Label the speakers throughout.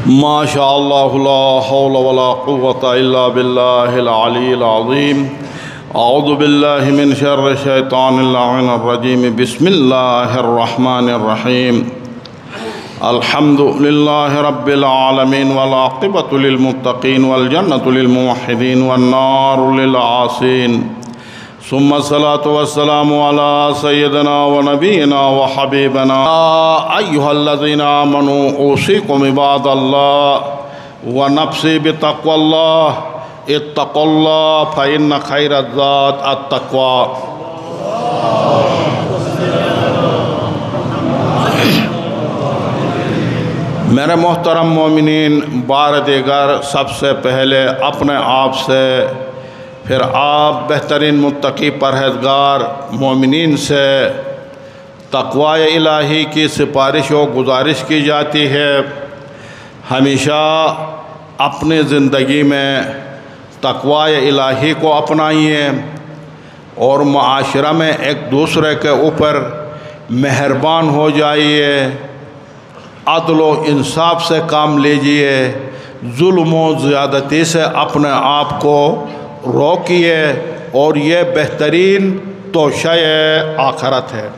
Speaker 1: ما شاء الله لا حول ولا قوة إلا بالله العلي العظيم. أعوذ بالله من شر الشيطان اللعين الرجيم. بسم الله الرحمن الرحيم. الحمد لله رب العالمين والعاقبة للمتقين والجنة للموحدين والنار للعاصين. ثم الصلاة والسلام على سيدنا ونبينا وحبيبنا. أيها الذين آمنوا أوصيكم عباد الله ونفسي بتقوى الله. اتقوا الله فإن خير الزاد التقوى. میرے محترم مومنین، بار دیگر سب سے پہلے اپنے آپ سے، پھر آپ بہترین متقی پرہیزگار مومنین سے تقوی الہی کی سفارش و گزارش کی جاتی ہے. ہمیشہ اپنی زندگی میں تقوی الہی کو اپنائیے اور معاشرہ میں ایک دوسرے کے اوپر مہربان ہو جائیے، عدل و انصاف سے کام لیجئے، ظلم و زیادتی سے اپنے آپ کو روکیے، اور یہ بہترین توشہ آخرت ہے.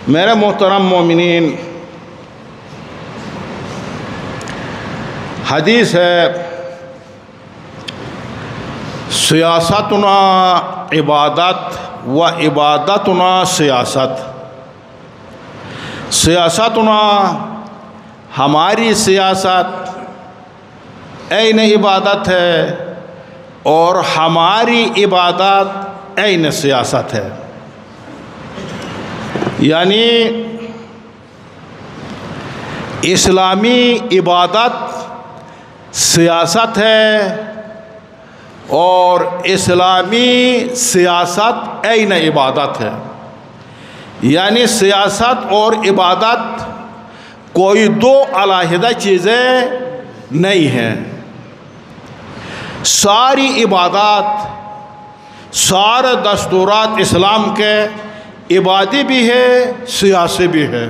Speaker 1: میرے محترم مومنین، حدیث ہے سیاستنا عبادت و عبادتنا سیاست. سیاستنا ہماری سیاست عین عبادت ہے، اور ہماری عبادت عین سیاست ہے. یعنی اسلامی عبادت سیاست ہے، اور اسلامی سیاست عین عبادت ہے. یعنی سیاست اور عبادت کوئی دو علیحدہ چیزیں نہیں ہیں. ساری عبادات، سارے دستورات اسلام کے عبادی بھی ہے، سیاسی بھی ہے.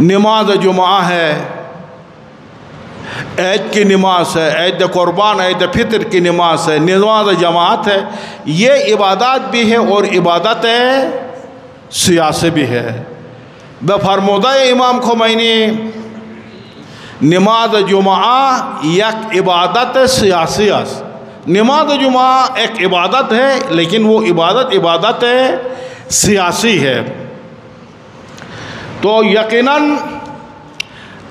Speaker 1: نماز جمعہ ہے، عید کی نماز ہے، عید قربان، عید فطر کی نماز ہے، نماز جماعت ہے. یہ عبادات بھی ہے اور عبادت سیاسی بھی ہے. بفرمودہ امام خمینی، نماز جمعہ یک عبادت سیاسی است. نماز جمعہ ایک عبادت ہے، لیکن وہ عبادت سیاسی ہے. تو یقیناً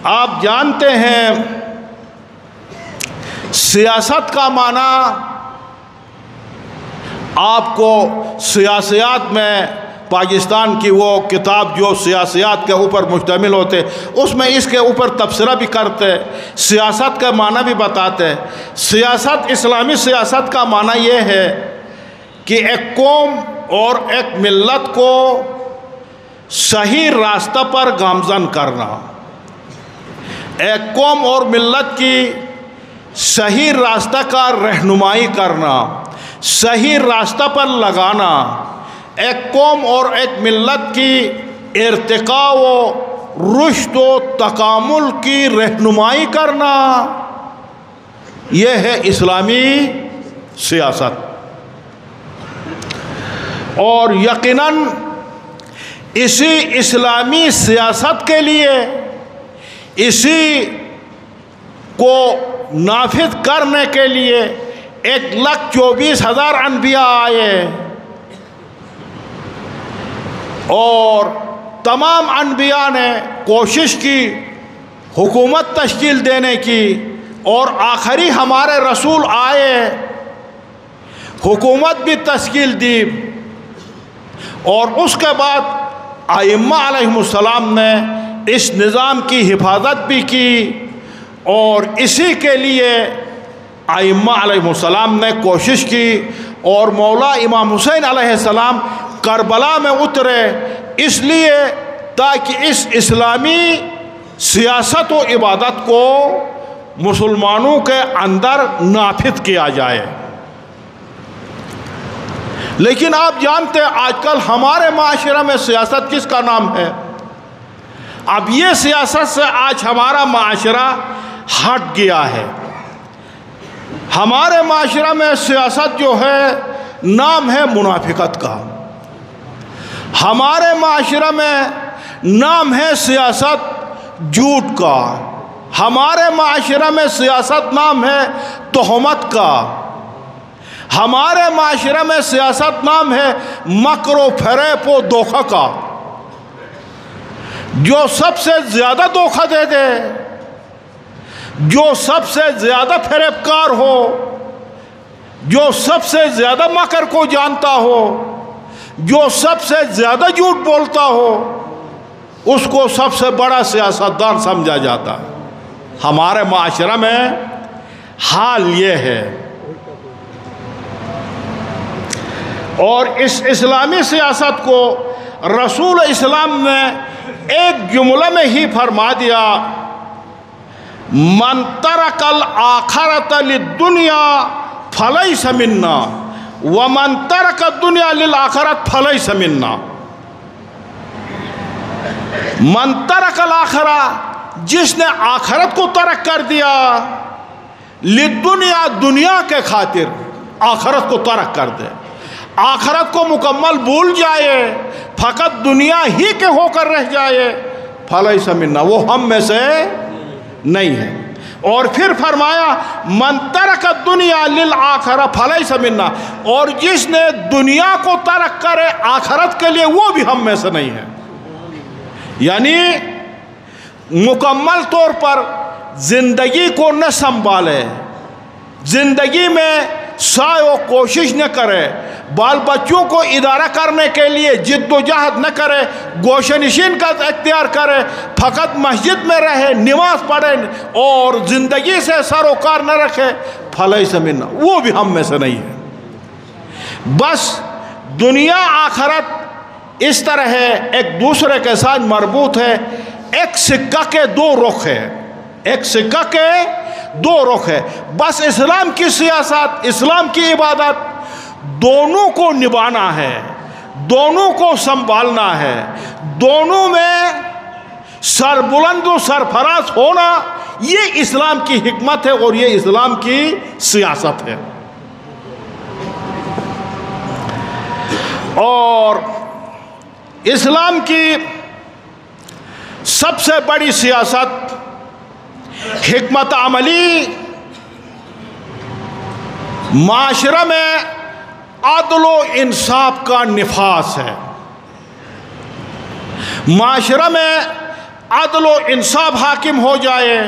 Speaker 1: آپ جانتے ہیں سیاست کا معنی، آپ کو سیاسیات میں پاکستان کی وہ کتاب جو سیاسیات کے اوپر مشتمل ہوتے، اس میں اس کے اوپر تبصرہ بھی کرتے، سیاست کا معنی بھی بتاتے. سیاست، اسلامی سیاست کا معنی یہ ہے کہ ایک قوم اور ایک ملت کو صحیح راستہ پر گامزن کرنا، ایک قوم اور ملت کی صحیح راستہ کا رہنمائی کرنا، صحیح راستہ پر لگانا، ایک قوم اور ایک ملت کی ارتقاء و رشد و تکامل کی رہنمائی کرنا، یہ ہے اسلامی سیاست. اور یقیناً اسی اسلامی سیاست کے لیے، اسی کو نافذ کرنے کے لیے 1,24,000 انبیاء آئے، اور تمام انبیاء نے کوشش کی حکومت تشکیل دینے کی، اور آخری ہمارے رسول آئے، حکومت بھی تشکیل دی، اور اس کے بعد ائمہ علیہم السلام نے اس نظام کی حفاظت بھی کی. اور اسی کے لیے ائمہ علیہ السلام نے کوشش کی، اور مولا امام حسین علیہ السلام کربلا میں اترے، اس لیے تاکہ اس اسلامی سیاست و عبادت کو مسلمانوں کے اندر نافذ کیا جائے. لیکن آپ جانتے ہیں آج کل ہمارے معاشرہ میں سیاست کس کا نام ہے؟ اب یہ سیاست سے آج ہمارا معاشرہ ہٹ گیا ہے. ہمارے معاشرہ میں سیاست جو ہے نام ہے منافقت کا. ہمارے معاشرہ میں نام ہے سیاست جھوٹ کا. ہمارے معاشرہ میں سیاست نام ہے تہمت کا. ہمارے معاشرے میں سیاست نام ہے مکر و فریب و دھوکہ کا. جو سب سے زیادہ دھوکہ دے دے، جو سب سے زیادہ فریب کار ہو، جو سب سے زیادہ مکر کو جانتا ہو، جو سب سے زیادہ جھوٹ بولتا ہو، اس کو سب سے بڑا سیاستدان سمجھا جاتا ہے. ہمارے معاشرہ میں حال یہ ہے. اور اس اسلامی سیاست کو رسول اسلام نے ایک جملہ میں ہی فرما دیا: من ترک الآخرۃ للدنیا فلیس منا ومن ترک الدنیا للآخرۃ فلیس منا. من ترک الآخرہ، جس نے آخرت کو ترک کر دیا، للدنیا، دنیا کے خاطر آخرت کو ترک کر دے، آخرت کو مکمل بھول جائے، فقط دنیا ہی کے ہو کر رہ جائے، فلیس منا، وہ ہم میں سے نہیں ہے. اور پھر فرمایا من ترک الدنیا للآخرہ فلیس منا، اور جس نے دنیا کو ترک کرے آخرت کے لیے، وہ بھی ہم میں سے نہیں ہے. یعنی مکمل طور پر زندگی کو نہ سنبھالے، زندگی میں سعی و کوشش نہ کرے، بال بچوں کو ادارہ کرنے کے لیے جد و جہد نہ کرے، گوشہ نشین کا اختیار کرے، فقط مسجد میں رہے، نماز پڑھے اور زندگی سے سروکار نہ رکھے، فلیس منا، وہ بھی ہم میں سے نہیں ہے. بس دنیا آخرت اس طرح ہے، ایک دوسرے کے ساتھ مربوط ہے. ایک سکہ کے دو رخ ہے، ایک سکہ کے دو رخ ہے. بس اسلام کی سیاست، اسلام کی عبادت، دونوں کو نبھانا ہے، دونوں کو سنبھالنا ہے، دونوں میں سربلند و سرفراز ہونا، یہ اسلام کی حکمت ہے اور یہ اسلام کی سیاست ہے. اور اسلام کی سب سے بڑی سیاست، حکمت عملی، معاشرہ میں عدل و انصاف کا نفاذ ہے. معاشرہ میں عدل و انصاف حاکم ہو جائے،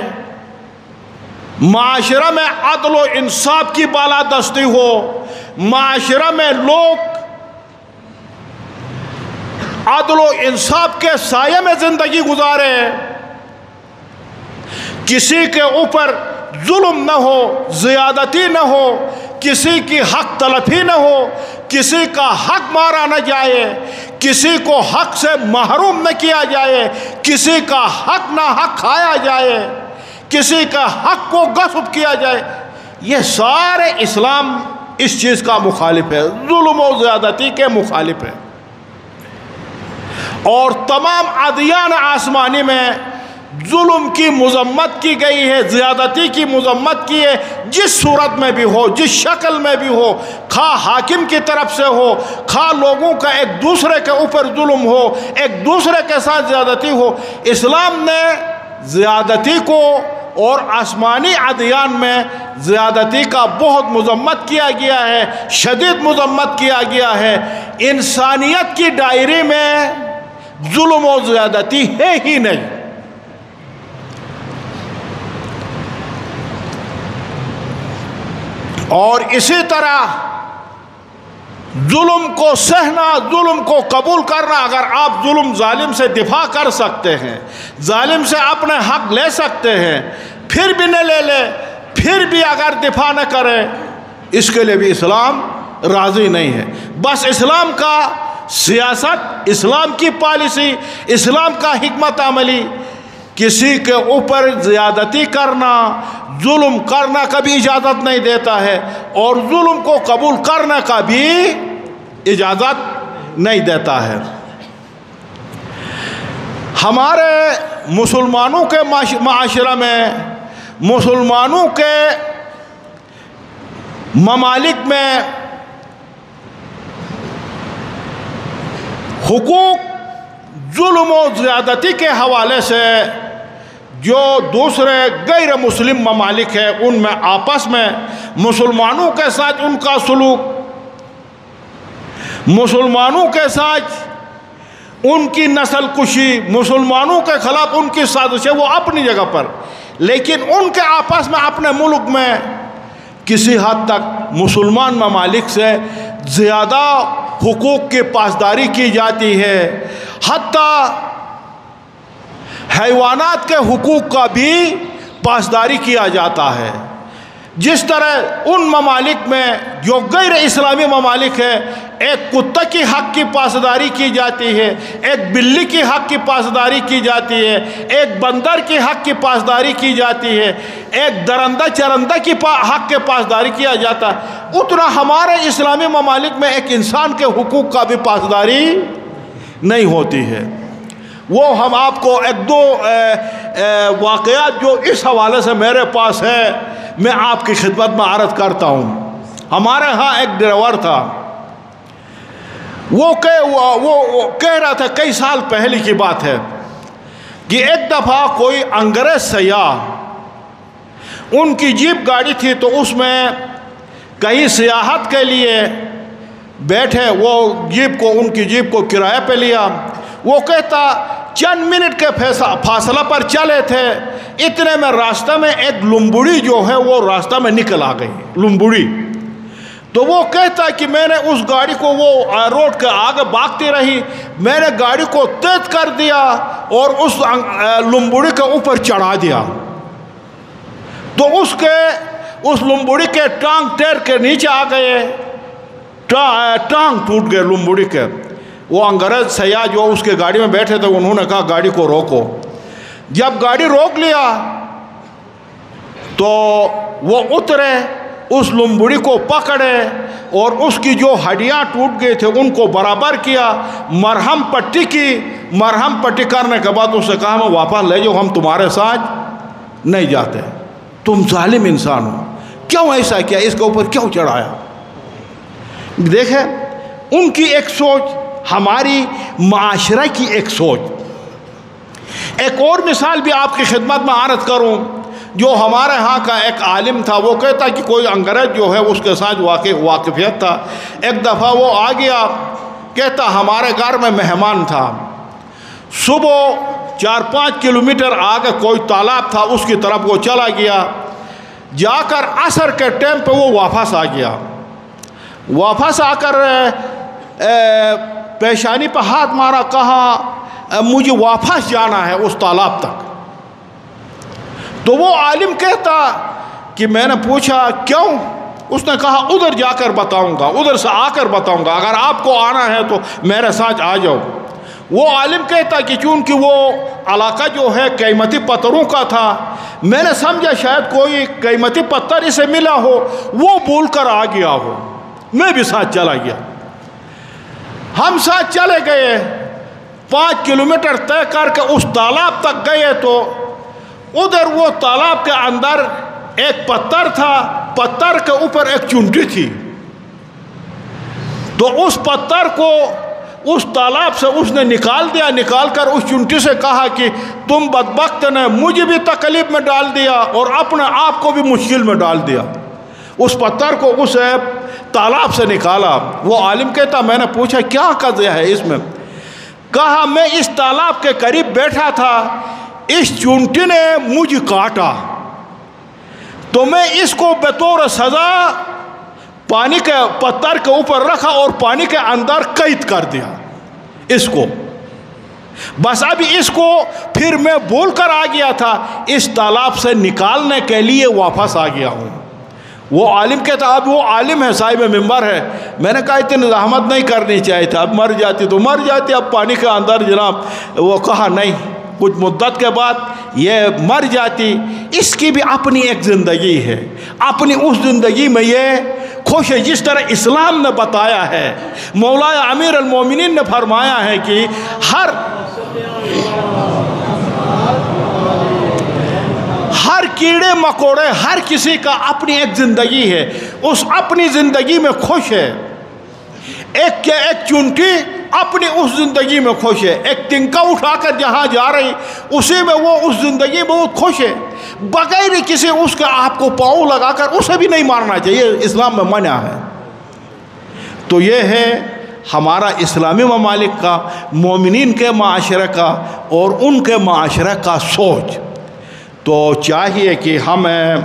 Speaker 1: معاشرہ میں عدل و انصاف کی بالادستی ہو، معاشرہ میں لوگ عدل و انصاف کے سائے میں زندگی گزارے، کسی کے اوپر ظلم نہ ہو، زیادتی نہ ہو، کسی کی حق تلفی نہ ہو، کسی کا حق مارا نہ جائے، کسی کو حق سے محروم نہ کیا جائے، کسی کا حق نہ حق کھایا جائے، کسی کا حق کو غصب کیا جائے. یہ سارے اسلام اس چیز کا مخالف ہے، ظلم و زیادتی کے مخالف ہے. اور تمام ادیان آسمانی میں ظلم کی مذمت کی گئی ہے، زیادتی کی مذمت کی ہے، جس صورت میں بھی ہو، جس شکل میں بھی ہو، خواہ حاکم کی طرف سے ہو، خواہ لوگوں کا ایک دوسرے کے اوپر ظلم ہو، ایک دوسرے کے ساتھ زیادتی ہو. اسلام نے زیادتی کو اور آسمانی ادیان میں زیادتی کا بہت مذمت کیا گیا ہے، شدید مذمت کیا گیا ہے. انسانیت کی ڈائری میں ظلم و زیادتی ہے ہی نہیں. اور اسی طرح ظلم کو سہنا، ظلم کو قبول کرنا. اگر آپ ظالم سے دفاع کر سکتے ہیں، ظالم سے اپنے حق لے سکتے ہیں، پھر بھی نہ لے لے، پھر بھی اگر دفاع نہ کرے، اس کے لیے بھی اسلام راضی نہیں ہے. بس اسلام کا سیاست، اسلام کی پالیسی، اسلام کا حکمت عملی کسی کے اوپر زیادتی کرنا، ظلم کرنا کبھی اجازت نہیں دیتا ہے، اور ظلم کو قبول کرنے کا بھی اجازت نہیں دیتا ہے. ہمارے مسلمانوں کے معاشرہ میں، مسلمانوں کے ممالک میں حقوق ظلم و زیادتی کے حوالے سے جو دوسرے غیر مسلم ممالک ہیں ان میں آپس میں مسلمانوں کے ساتھ ان کا سلوک، مسلمانوں کے ساتھ ان کی نسل کشی، مسلمانوں کے خلاف ان کی سازشیں وہ اپنی جگہ پر، لیکن ان کے آپس میں اپنے ملک میں کسی حد تک مسلمان ممالک سے زیادہ حقوق کی پاسداری کی جاتی ہے، حتیٰ حیوانات کے حقوق کا بھی پاسداری کیا جاتا ہے۔ جس طرح ان ممالک میں جو غیر اسلامی ممالک ہے، ایک کتے کی حق کی پاسداری کی جاتی ہے، ایک بلی کی حق کی پاسداری کی جاتی ہے، ایک بندر کی حق کی پاسداری کی جاتی ہے، ایک درندہ چرندہ کی حق کی پاسداری کیا جاتا ہے، اتنا ہمارے اسلامی ممالک میں ایک انسان کے حقوق کا بھی پاسداری نہیں ہوتی ہے۔ وہ ہم آپ کو ایک دو واقعات جو اس حوالے سے میرے پاس ہے میں آپ کی خدمت میں عرض کرتا ہوں۔ ہمارے ہاں ایک ڈرائیور تھا، وہ کہہ رہا تھا، کئی سال پہلے کی بات ہے، کہ ایک دفعہ کوئی انگریز سیاح، ان کی جیپ گاڑی تھی تو اس میں کہیں سیاحت کے لیے بیٹھے، وہ ان کی جیپ کو کرایہ پہ لیا۔ وہ کہتا چند منٹ کے فاصلہ پر چلے تھے، اتنے میں راستہ میں ایک لمبڑی جو ہے وہ راستہ میں نکل آ گئی، لمبڑی۔ تو وہ کہتا کہ میں نے اس گاڑی کو، وہ روڈ کے آگے بھاگتی رہی، میں نے گاڑی کو تیز کر دیا اور اس لمبڑی کے اوپر چڑھا دیا، تو اس لمبڑی کے ٹانگ ٹیر کے نیچے آ گئے، ٹانگ ٹوٹ گئے لمبڑی کے۔ وہ انگریز سیاح جو اس کے گاڑی میں بیٹھے تھے انہوں نے کہا گاڑی کو روکو۔ جب گاڑی روک لیا تو وہ اترے، اس لمبڑی کو پکڑے اور اس کی جو ہڈیاں ٹوٹ گئے تھے ان کو برابر کیا، مرہم پٹی کی، مرہم پٹی کرنے کے بعد اس سے کہا میں واپس لے جاؤ، ہم تمہارے ساتھ نہیں جاتے، تم ظالم انسان ہو، کیوں ایسا کیا، اس کے اوپر کیوں چڑھایا؟ دیکھیں ان کی ایک سوچ، ہماری معاشرہ کی ایک سوچ۔ ایک اور مثال بھی آپ کی خدمت میں عرض کروں، جو ہمارے ہاں کا ایک عالم تھا، وہ کہتا کہ کوئی انگریز جو ہے اس کے ساتھ واقفیت تھا۔ ایک دفعہ وہ آ گیا، کہتا ہمارے گھر میں مہمان تھا، صبح 4-5 کلومیٹر آگے کوئی تالاب تھا، اس کی طرف وہ چلا گیا، جا کر عصر کے ٹائم پہ وہ واپس آ گیا، واپس آ کر پیشانی پہ ہاتھ مارا، کہا مجھے واپس جانا ہے اس تالاب تک۔ تو وہ عالم کہتا کہ میں نے پوچھا کیوں؟ اس نے کہا ادھر جا کر بتاؤں گا، ادھر سے آ کر بتاؤں گا، اگر آپ کو آنا ہے تو میرے ساتھ آ جاؤ۔ وہ عالم کہتا کہ چونکہ وہ علاقہ جو ہے قیمتی پتھروں کا تھا، میں نے سمجھا شاید کوئی قیمتی پتھر اسے ملا ہو، وہ بول کر آ گیا ہو، میں بھی ساتھ چلا گیا۔ ہم ساتھ چلے گئے، 5 کلومیٹر طے کر کے اس تالاب تک گئے تو ادھر وہ تالاب کے اندر ایک پتھر تھا، پتھر کے اوپر ایک چونٹی تھی، تو اس پتھر کو اس تالاب سے اس نے نکال دیا، نکال کر اس چونٹی سے کہا کہ تم بدبخت نے مجھے بھی تکلیف میں ڈال دیا اور اپنے آپ کو بھی مشکل میں ڈال دیا۔ اس پتھر کو اس تالاب سے نکالا۔ وہ عالم کہتا میں نے پوچھا کیا قضیہ ہے اس میں؟ کہا میں اس تالاب کے قریب بیٹھا تھا، اس چونٹی نے مجھے کاٹا، تو میں اس کو بطور سزا پانی کے پتھر کے اوپر رکھا اور پانی کے اندر قید کر دیا اس کو، بس اب اس کو پھر میں بول کر آ گیا تھا، اس تالاب سے نکالنے کے لیے واپس آ گیا ہوں۔ وہ عالم کہتا اب وہ عالم ہے، صاحب منبر ہے، میں نے کہا اتنی زحمت نہیں کرنی چاہیے تھا، اب مر جاتی تو مر جاتی، اب پانی کے اندر جناب۔ وہ کہا نہیں، کچھ مدت کے بعد یہ مر جاتی، اس کی بھی اپنی ایک زندگی ہے، اپنی اس زندگی میں یہ خوش ہے جس طرح اسلام نے بتایا ہے۔ مولا امیر المومنین نے فرمایا ہے کہ ہر کیڑے مکوڑے، ہر کسی کا اپنی ایک زندگی ہے، اس اپنی زندگی میں خوش ہے. ایک چونٹی اپنی اس زندگی میں خوش ہے، ایک تنکا اٹھا کر جہاں جا رہی اسی میں وہ اس زندگی میں وہ خوش ہے، بغیر کسی اس کے آپ کو پاؤں لگا کر اسے بھی نہیں مارنا چاہیے، اسلام میں منع ہے. تو یہ ہے ہمارا اسلامی ممالک کا، مومنین کے معاشرے کا اور ان کے معاشرے کا سوچ. تو چاہیے کہ ہمیں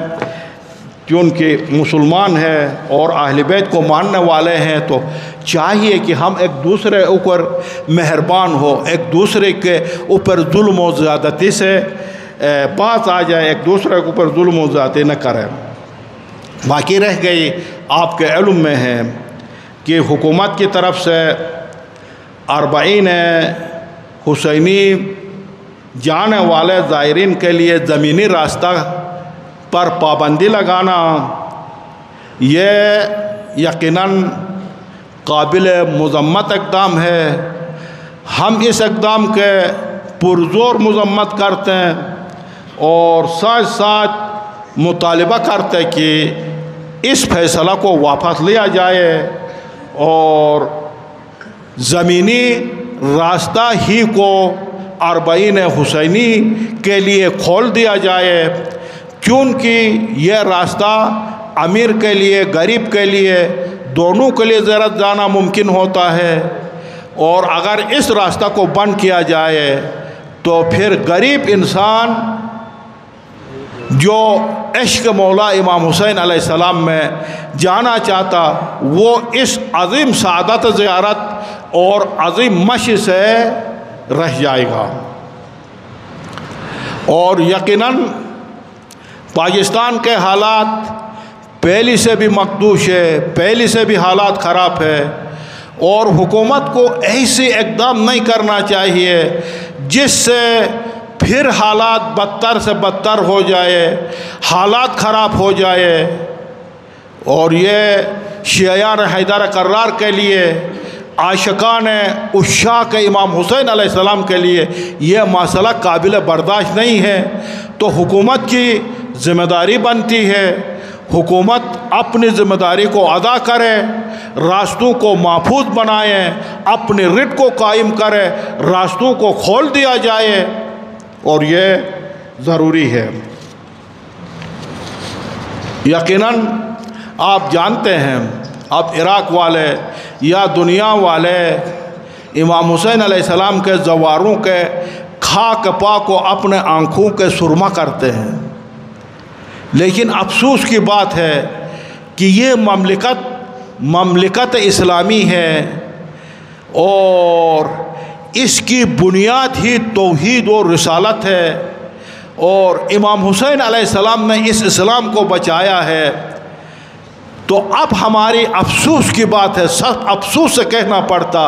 Speaker 1: کیونکہ مسلمان ہیں اور اہل بیت کو ماننے والے ہیں، تو چاہیے کہ ہم ایک دوسرے اوپر مہربان ہو، ایک دوسرے کے اوپر ظلم و زیادتی سے بات آ جائے، ایک دوسرے کے اوپر ظلم و زیادتی نہ کریں. باقی رہ گئی آپ کے علم میں ہے کہ حکومت کی طرف سے 40 حسینی جانے والے زائرین کے لیے زمینی راستہ پر پابندی لگانا یہ یقیناً قابل مذمت اقدام ہے. ہم اس اقدام کے پرزور مذمت کرتے ہیں اور ساتھ ساتھ مطالبہ کرتے کہ اس فیصلہ کو واپس لیا جائے اور زمینی راستہ ہی کو 40 حسینی کے لیے کھول دیا جائے، کیونکہ یہ راستہ امیر کے لیے، غریب کے لیے، دونوں کے لیے زیارت جانا ممکن ہوتا ہے. اور اگر اس راستہ کو بند کیا جائے تو پھر غریب انسان جو عشق مولا امام حسین علیہ السلام میں جانا چاہتا، وہ اس عظیم سعادت زیارت اور عظیم مشی سے رہ جائے گا. اور یقیناً پاکستان کے حالات پہلے سے بھی مخدوش ہے، پہلے سے بھی حالات خراب ہے، اور حکومت کو ایسے اقدام نہیں کرنا چاہیے جس سے پھر حالات بدتر سے بدتر ہو جائے، حالات خراب ہو جائے. اور یہ شیعیان حیدر کرار کے لیے، عاشقان عشاق امام حسین علیہ السلام کے لیے یہ مسئلہ قابل برداشت نہیں ہے. تو حکومت کی ذمہ داری بنتی ہے، حکومت اپنی ذمہ داری کو ادا کرے، راستوں کو محفوظ بنائے، اپنے رٹ کو قائم کرے، راستوں کو کھول دیا جائے، اور یہ ضروری ہے. یقیناً آپ جانتے ہیں، اب عراق والے یا دنیا والے امام حسین علیہ السلام کے زواروں کے خاک پا کو اپنے آنکھوں کے سرما کرتے ہیں، لیکن افسوس کی بات ہے کہ یہ مملکت اسلامی ہے اور اس کی بنیاد ہی توحید و رسالت ہے، اور امام حسین علیہ السلام نے اس اسلام کو بچایا ہے. تو اب ہماری افسوس کی بات ہے، سخت افسوس سے کہنا پڑتا،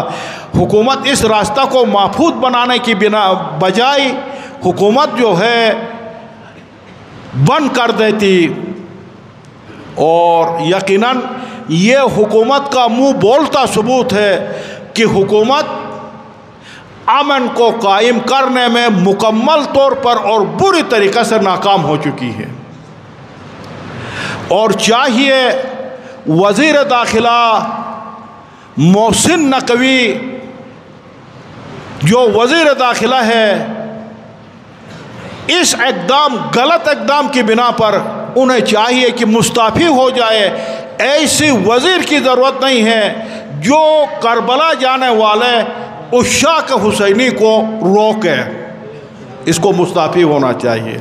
Speaker 1: حکومت اس راستہ کو محفوظ بنانے کی بجائے حکومت جو ہے بند کر دیتی. اور یقیناً یہ حکومت کا منہ بولتا ثبوت ہے کہ حکومت امن کو قائم کرنے میں مکمل طور پر اور بری طریقے سے ناکام ہو چکی ہے. اور چاہیے وزیر داخلہ محسن نقوی جو وزیر داخلہ ہے، اس غلط اقدام کی بنا پر انہیں چاہیے کہ مستعفی ہو جائے. ایسی وزیر کی ضرورت نہیں ہے جو کربلا جانے والے عشاق حسینی کو روکے، اس کو مستعفی ہونا چاہیے.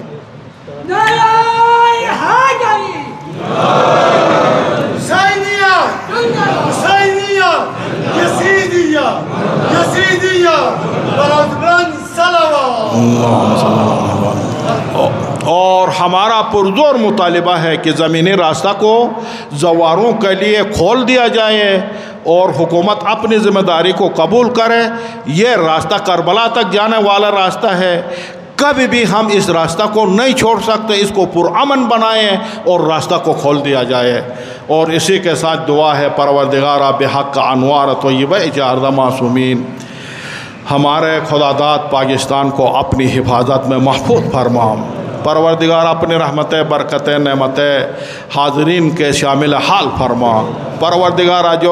Speaker 1: اور ہمارا پرزور مطالبہ ہے کہ زمینی راستہ کو زواروں کے لیے کھول دیا جائے اور حکومت اپنی ذمہ داری کو قبول کرے. یہ راستہ کربلا تک جانے والا راستہ ہے، کبھی بھی ہم اس راستہ کو نہیں چھوڑ سکتے، اس کو پرامن بنائیں اور راستہ کو کھول دیا جائے. اور اسی کے ساتھ دعا ہے، پروردگارا بحق کا انوار طیبہ اجارہ معصومین، ہمارے خدا داد پاکستان کو اپنی حفاظت میں محفوظ فرما. پروردگار اپنی رحمت برکت نعمت حاضرین کے شامل حال فرما۔ پروردگار جو